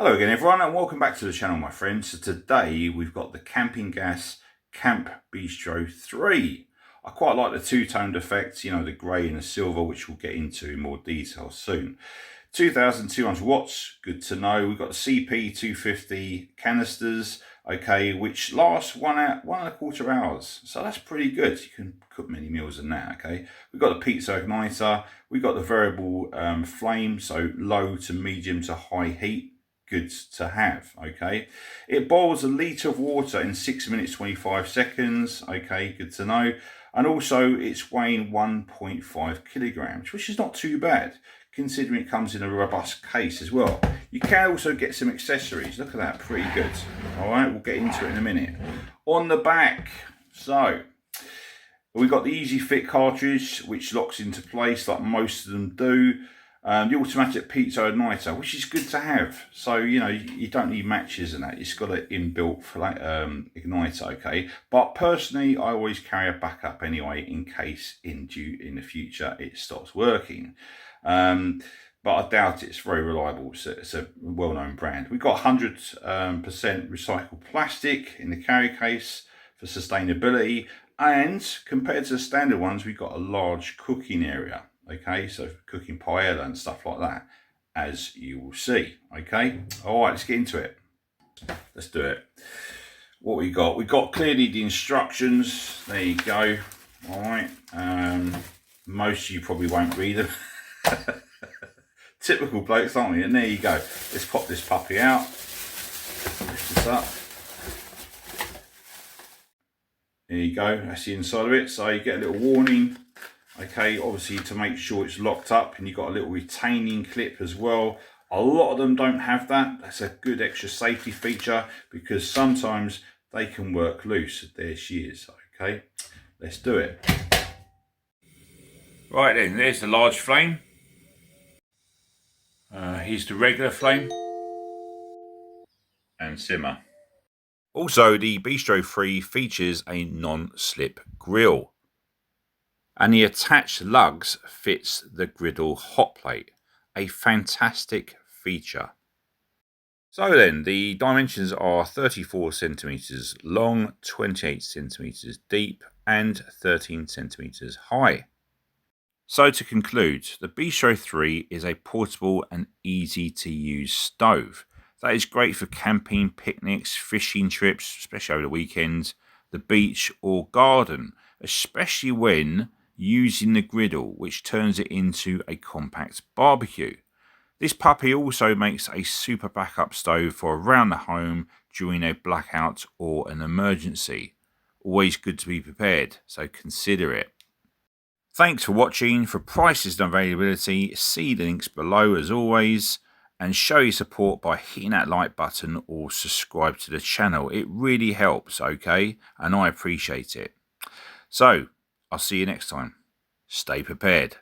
Hello again everyone and welcome back to the channel my friends. So today we've got the Campingaz Camp Bistro 3. I quite like the two-toned effects, you know, the grey and the silver, which we'll get into in more detail soon. 2,200 watts, good to know. We've got the CP 250 canisters, okay, which last 1.25 hours. So that's pretty good. You can cook many meals in that, okay. We've got the Piezo igniter. We've got the variable flame, so low to medium to high heat. Good to have, okay. It boils 1 litre of water in 6 minutes 25 seconds, okay, good to know. And also it's weighing 1.5 kilograms, which is not too bad considering it comes in a robust case as well. You can also get some accessories. Look at that, pretty good. All right, we'll get into it in a minute. On the back, so we've got the easy fit cartridge, which locks into place like most of them do. The automatic Piezo igniter, which is good to have. So, you know, you don't need matches and that. It's got an inbuilt igniter, okay? But personally, I always carry a backup anyway in case in the future it stops working. But I doubt it's very reliable. It's a well-known brand. We've got 100% recycled plastic in the carry case for sustainability. And compared to the standard ones, we've got a large cooking area. Okay, so cooking paella and stuff like that, as you will see. Okay, all right, let's get into it. Let's do it. What we got clearly the instructions. There you go. All right, most of you probably won't read them. Typical blokes, aren't we? And there you go. Let's pop this puppy out. Lift this up. There you go. That's the inside of it. So you get a little warning. Okay, obviously to make sure it's locked up, and you've got a little retaining clip as well. A lot of them don't have that. That's a good extra safety feature because sometimes they can work loose. There she is. Okay, let's do it. Right then, there's the large flame. Here's the regular flame and simmer. Also, the Bistro 3 features a non-slip grill. And the attached lugs fits the griddle hot plate, a fantastic feature. So then, the dimensions are 34 centimeters long, 28 centimeters deep, and 13 centimeters high. So to conclude, the Bistro 3 is a portable and easy to use stove. That is great for camping, picnics, fishing trips, especially over the weekends, the beach or garden, especially when using the griddle, which turns it into a compact barbecue. This puppy also makes a super backup stove for around the home during a blackout or an emergency. Always good to be prepared, so consider it. Thanks for watching. For prices and availability, see the links below as always, and show your support by hitting that like button or subscribe to the channel. It really helps, okay, and I appreciate it. So I'll see you next time. Stay prepared.